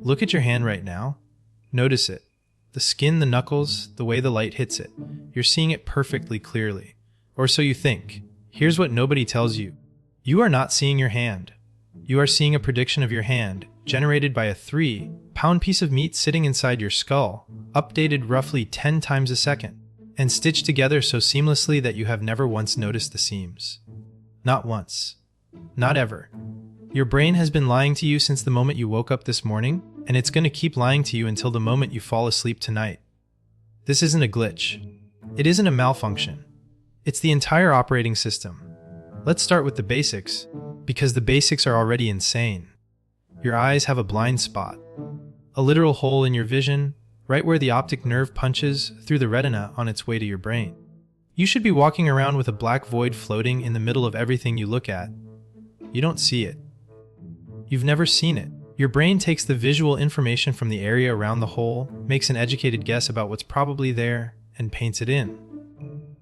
Look at your hand right now. Notice it. The skin, the knuckles, the way the light hits it. You're seeing it perfectly clearly. Or so you think. Here's what nobody tells you. You are not seeing your hand. You are seeing a prediction of your hand, generated by a 3-pound piece of meat sitting inside your skull, updated roughly 10 times a second, and stitched together so seamlessly that you have never once noticed the seams. Not once. Not ever. Your brain has been lying to you since the moment you woke up this morning, and it's going to keep lying to you until the moment you fall asleep tonight. This isn't a glitch. It isn't a malfunction. It's the entire operating system. Let's start with the basics, because the basics are already insane. Your eyes have a blind spot. A literal hole in your vision, right where the optic nerve punches through the retina on its way to your brain. You should be walking around with a black void floating in the middle of everything you look at. You don't see it. You've never seen it. Your brain takes the visual information from the area around the hole, makes an educated guess about what's probably there, and paints it in.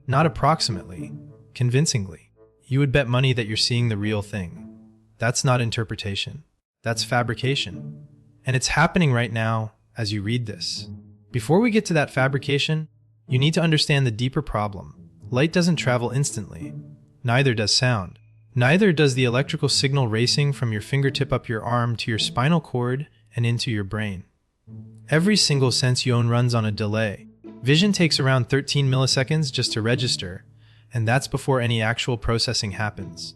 Not approximately, convincingly. You would bet money that you're seeing the real thing. That's not interpretation. That's fabrication. And it's happening right now as you read this. Before we get to that fabrication, you need to understand the deeper problem. Light doesn't travel instantly. Neither does sound. Neither does the electrical signal racing from your fingertip up your arm to your spinal cord and into your brain. Every single sense you own runs on a delay. Vision takes around 13 milliseconds just to register, and that's before any actual processing happens.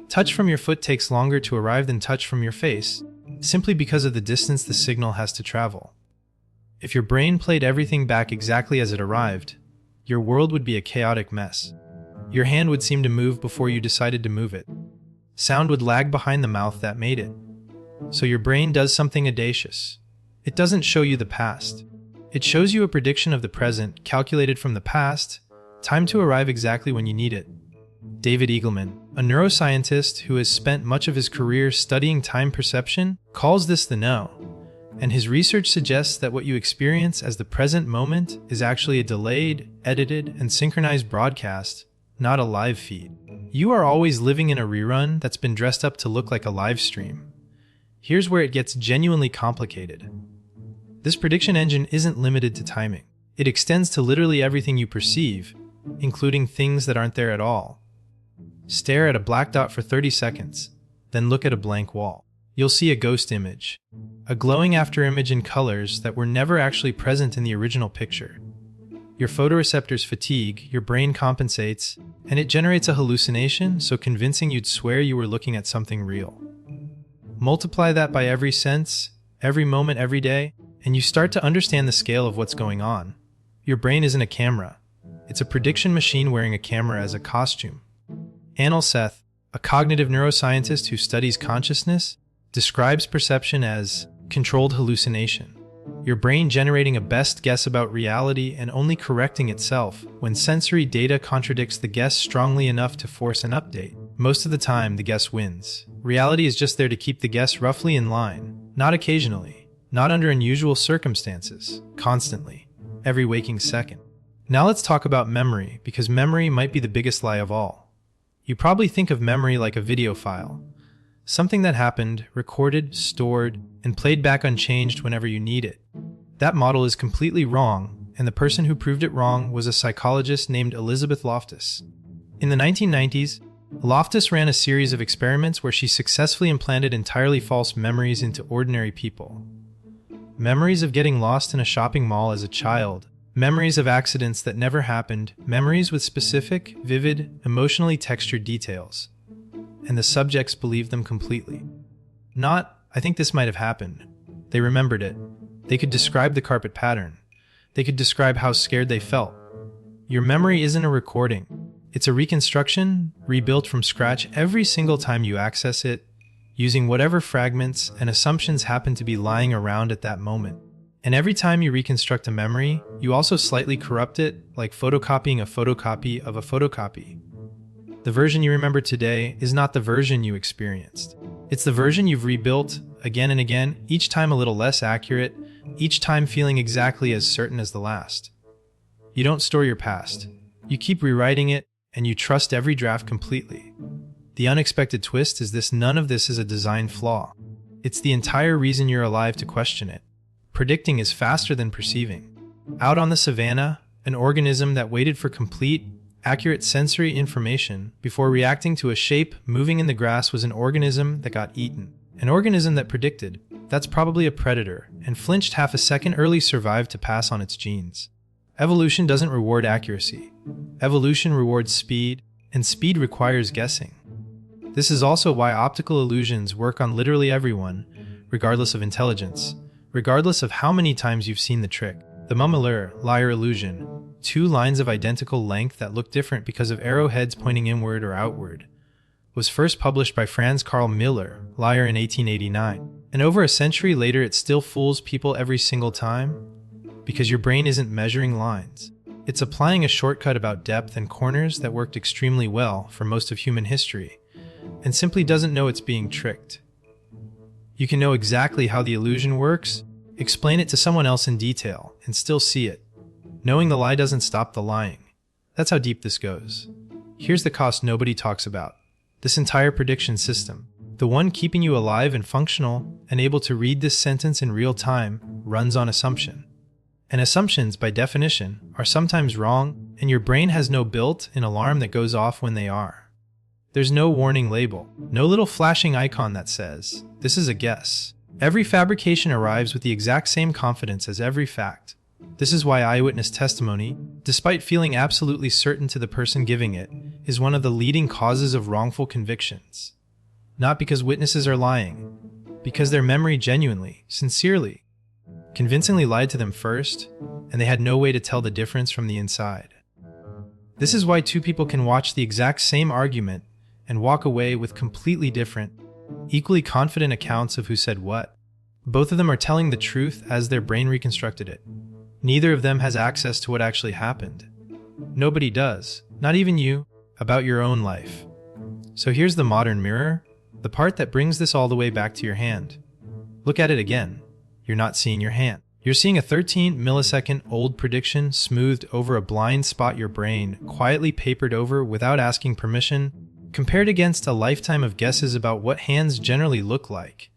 Touch from your foot takes longer to arrive than touch from your face, simply because of the distance the signal has to travel. If your brain played everything back exactly as it arrived, your world would be a chaotic mess. Your hand would seem to move before you decided to move it. Sound would lag behind the mouth that made it. So your brain does something audacious. It doesn't show you the past. It shows you a prediction of the present, calculated from the past, timed to arrive exactly when you need it. David Eagleman, a neuroscientist who has spent much of his career studying time perception, calls this the know. And his research suggests that what you experience as the present moment is actually a delayed, edited, and synchronized broadcast, not a live feed. You are always living in a rerun that's been dressed up to look like a live stream. Here's where it gets genuinely complicated. This prediction engine isn't limited to timing. It extends to literally everything you perceive, including things that aren't there at all. Stare at a black dot for 30 seconds, then look at a blank wall. You'll see a ghost image, a glowing afterimage in colors that were never actually present in the original picture. Your photoreceptors fatigue, your brain compensates, and it generates a hallucination so convincing you'd swear you were looking at something real. Multiply that by every sense, every moment, every day, and you start to understand the scale of what's going on. Your brain isn't a camera. It's a prediction machine wearing a camera as a costume. Anil Seth, a cognitive neuroscientist who studies consciousness, describes perception as controlled hallucination. Your brain generating a best guess about reality and only correcting itself when sensory data contradicts the guess strongly enough to force an update. Most of the time, the guess wins. Reality is just there to keep the guess roughly in line, not occasionally, not under unusual circumstances, constantly, every waking second. Now let's talk about memory, because memory might be the biggest lie of all. You probably think of memory like a video file. Something that happened, recorded, stored, and played back unchanged whenever you need it. That model is completely wrong, and the person who proved it wrong was a psychologist named Elizabeth Loftus. In the 1990s, Loftus ran a series of experiments where she successfully implanted entirely false memories into ordinary people. Memories of getting lost in a shopping mall as a child, memories of accidents that never happened, memories with specific, vivid, emotionally textured details. And the subjects believed them completely. Not, I think this might have happened. They remembered it. They could describe the carpet pattern. They could describe how scared they felt. Your memory isn't a recording. It's a reconstruction, rebuilt from scratch every single time you access it, using whatever fragments and assumptions happen to be lying around at that moment. And every time you reconstruct a memory, you also slightly corrupt it, like photocopying a photocopy of a photocopy. The version you remember today is not the version you experienced. It's the version you've rebuilt again and again, each time a little less accurate, each time feeling exactly as certain as the last. You don't store your past. You keep rewriting it, and you trust every draft completely. The unexpected twist is none of this is a design flaw. It's the entire reason you're alive to question it. Predicting is faster than perceiving. Out on the savannah, an organism that waited for complete, accurate sensory information before reacting to a shape moving in the grass was an organism that got eaten. An organism that predicted, that's probably a predator, and flinched half a second early survived to pass on its genes. Evolution doesn't reward accuracy. Evolution rewards speed, and speed requires guessing. This is also why optical illusions work on literally everyone, regardless of intelligence, regardless of how many times you've seen the trick. The mummer-liar illusion, two lines of identical length that look different because of arrowheads pointing inward or outward, was first published by Franz Karl Miller, Liar, in 1889. And over a century later, it still fools people every single time because your brain isn't measuring lines. It's applying a shortcut about depth and corners that worked extremely well for most of human history and simply doesn't know it's being tricked. You can know exactly how the illusion works, explain it to someone else in detail, and still see it. Knowing the lie doesn't stop the lying. That's how deep this goes. Here's the cost nobody talks about. This entire prediction system, the one keeping you alive and functional and able to read this sentence in real time, runs on assumption. And assumptions, by definition, are sometimes wrong, and your brain has no built-in alarm that goes off when they are. There's no warning label, no little flashing icon that says, "This is a guess." Every fabrication arrives with the exact same confidence as every fact. This is why eyewitness testimony, despite feeling absolutely certain to the person giving it, is one of the leading causes of wrongful convictions. Not because witnesses are lying, because their memory genuinely, sincerely, convincingly lied to them first, and they had no way to tell the difference from the inside. This is why two people can watch the exact same argument and walk away with completely different, equally confident accounts of who said what. Both of them are telling the truth as their brain reconstructed it. Neither of them has access to what actually happened. Nobody does, not even you, about your own life. So here's the modern mirror, the part that brings this all the way back to your hand. Look at it again. You're not seeing your hand. You're seeing a 13 millisecond old prediction smoothed over a blind spot your brain quietly papered over without asking permission, compared against a lifetime of guesses about what hands generally look like,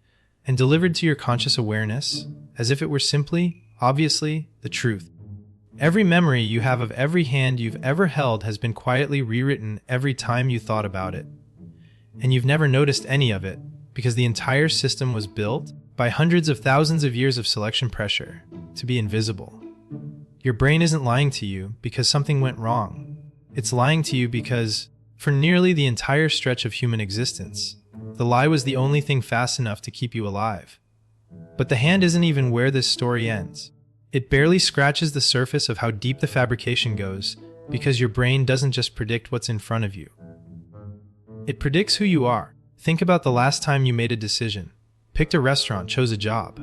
and delivered to your conscious awareness as if it were simply, obviously, the truth. Every memory you have of every hand you've ever held has been quietly rewritten every time you thought about it. And you've never noticed any of it because the entire system was built by hundreds of thousands of years of selection pressure to be invisible. Your brain isn't lying to you because something went wrong. It's lying to you because, for nearly the entire stretch of human existence, the lie was the only thing fast enough to keep you alive. But the hand isn't even where this story ends. It barely scratches the surface of how deep the fabrication goes because your brain doesn't just predict what's in front of you. It predicts who you are. Think about the last time you made a decision, picked a restaurant, chose a job,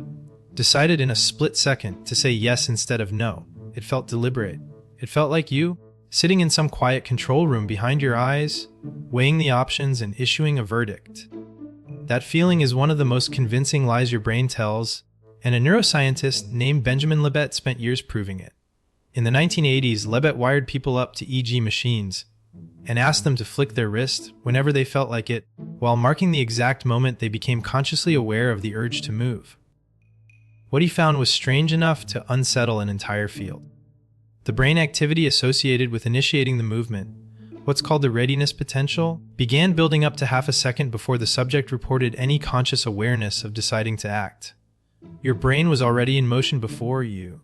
decided in a split second to say yes instead of no. It felt deliberate. It felt like you, sitting in some quiet control room behind your eyes, weighing the options and issuing a verdict. That feeling is one of the most convincing lies your brain tells, and a neuroscientist named Benjamin Libet spent years proving it. In the 1980s, Libet wired people up to EEG machines and asked them to flick their wrist whenever they felt like it, while marking the exact moment they became consciously aware of the urge to move. What he found was strange enough to unsettle an entire field. The brain activity associated with initiating the movement, what's called the readiness potential, began building up to half a second before the subject reported any conscious awareness of deciding to act. Your brain was already in motion before you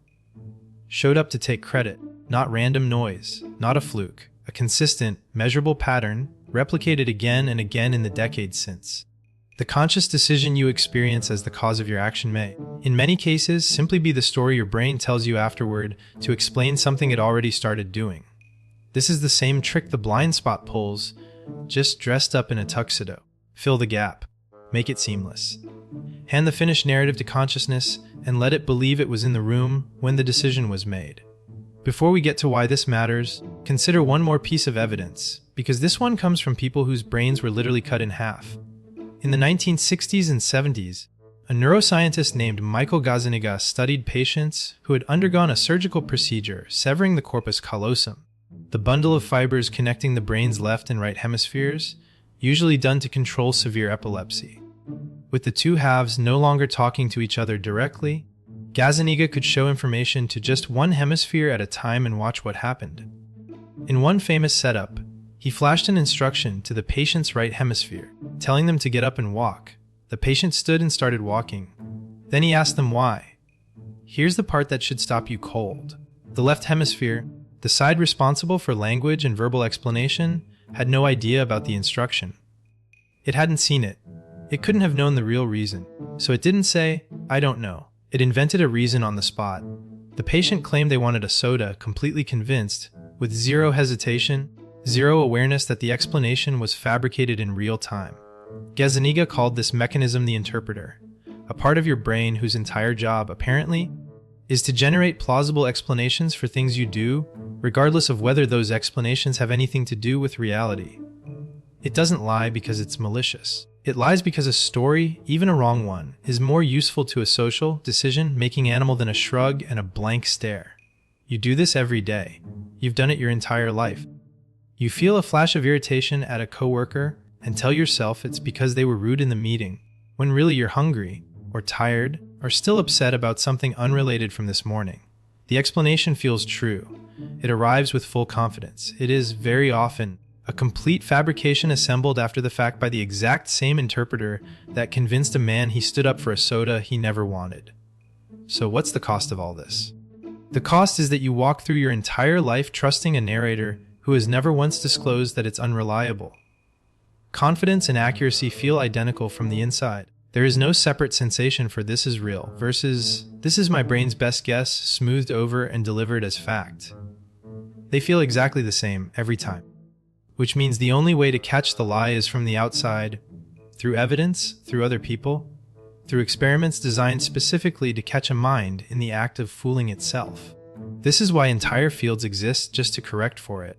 showed up to take credit, not random noise, not a fluke, a consistent, measurable pattern replicated again and again in the decades since. The conscious decision you experience as the cause of your action may, in many cases, simply be the story your brain tells you afterward to explain something it already started doing. This is the same trick the blind spot pulls, just dressed up in a tuxedo. Fill the gap. Make it seamless. Hand the finished narrative to consciousness and let it believe it was in the room when the decision was made. Before we get to why this matters, consider one more piece of evidence, because this one comes from people whose brains were literally cut in half. In the 1960s and 70s, a neuroscientist named Michael Gazzaniga studied patients who had undergone a surgical procedure severing the corpus callosum, the bundle of fibers connecting the brain's left and right hemispheres, usually done to control severe epilepsy. With the two halves no longer talking to each other directly, Gazaniga could show information to just one hemisphere at a time and watch what happened. In one famous setup, he flashed an instruction to the patient's right hemisphere, telling them to get up and walk. The patient stood and started walking. Then he asked them why. Here's the part that should stop you cold. The left hemisphere, the side responsible for language and verbal explanation, had no idea about the instruction. It hadn't seen it. It couldn't have known the real reason. So it didn't say, "I don't know." It invented a reason on the spot. The patient claimed they wanted a soda, completely convinced, with zero hesitation, zero awareness that the explanation was fabricated in real time. Gazaniga called this mechanism the interpreter, a part of your brain whose entire job, apparently, is to generate plausible explanations for things you do, regardless of whether those explanations have anything to do with reality. It doesn't lie because it's malicious. It lies because a story, even a wrong one, is more useful to a social, decision-making animal than a shrug and a blank stare. You do this every day. You've done it your entire life. You feel a flash of irritation at a coworker and tell yourself it's because they were rude in the meeting, when really you're hungry, or tired, or still upset about something unrelated from this morning. The explanation feels true. It arrives with full confidence. It is, very often, a complete fabrication assembled after the fact by the exact same interpreter that convinced a man he stood up for a soda he never wanted. So what's the cost of all this? The cost is that you walk through your entire life trusting a narrator who has never once disclosed that it's unreliable. Confidence and accuracy feel identical from the inside. There is no separate sensation for "this is real" versus "this is my brain's best guess, smoothed over and delivered as fact." They feel exactly the same every time. Which means the only way to catch the lie is from the outside, through evidence, through other people, through experiments designed specifically to catch a mind in the act of fooling itself. This is why entire fields exist, just to correct for it.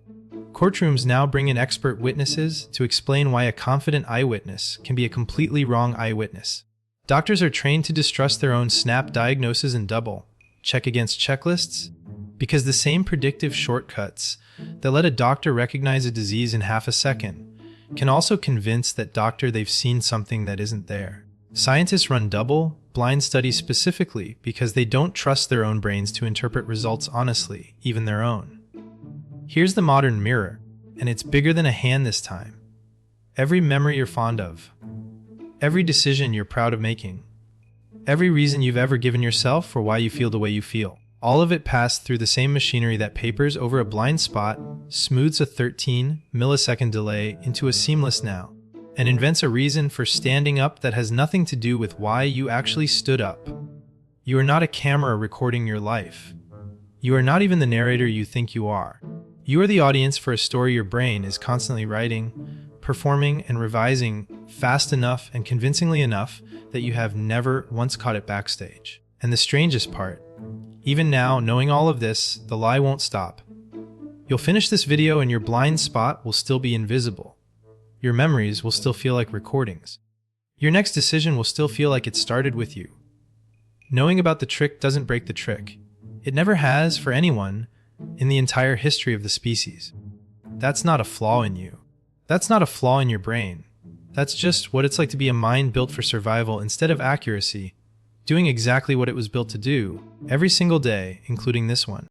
Courtrooms now bring in expert witnesses to explain why a confident eyewitness can be a completely wrong eyewitness. Doctors are trained to distrust their own snap diagnosis and double check against checklists, because the same predictive shortcuts that let a doctor recognize a disease in half a second can also convince that doctor they've seen something that isn't there. Scientists run double-blind studies specifically because they don't trust their own brains to interpret results honestly, even their own. Here's the modern mirror, and it's bigger than a hand this time. Every memory you're fond of, every decision you're proud of making, every reason you've ever given yourself for why you feel the way you feel. All of it passed through the same machinery that papers over a blind spot, smooths a 13-millisecond delay into a seamless now, and invents a reason for standing up that has nothing to do with why you actually stood up. You are not a camera recording your life. You are not even the narrator you think you are. You are the audience for a story your brain is constantly writing, performing, and revising fast enough and convincingly enough that you have never once caught it backstage. And the strangest part, even now, knowing all of this, the lie won't stop. You'll finish this video and your blind spot will still be invisible. Your memories will still feel like recordings. Your next decision will still feel like it started with you. Knowing about the trick doesn't break the trick. It never has for anyone in the entire history of the species. That's not a flaw in you. That's not a flaw in your brain. That's just what it's like to be a mind built for survival instead of accuracy, doing exactly what it was built to do, every single day, including this one.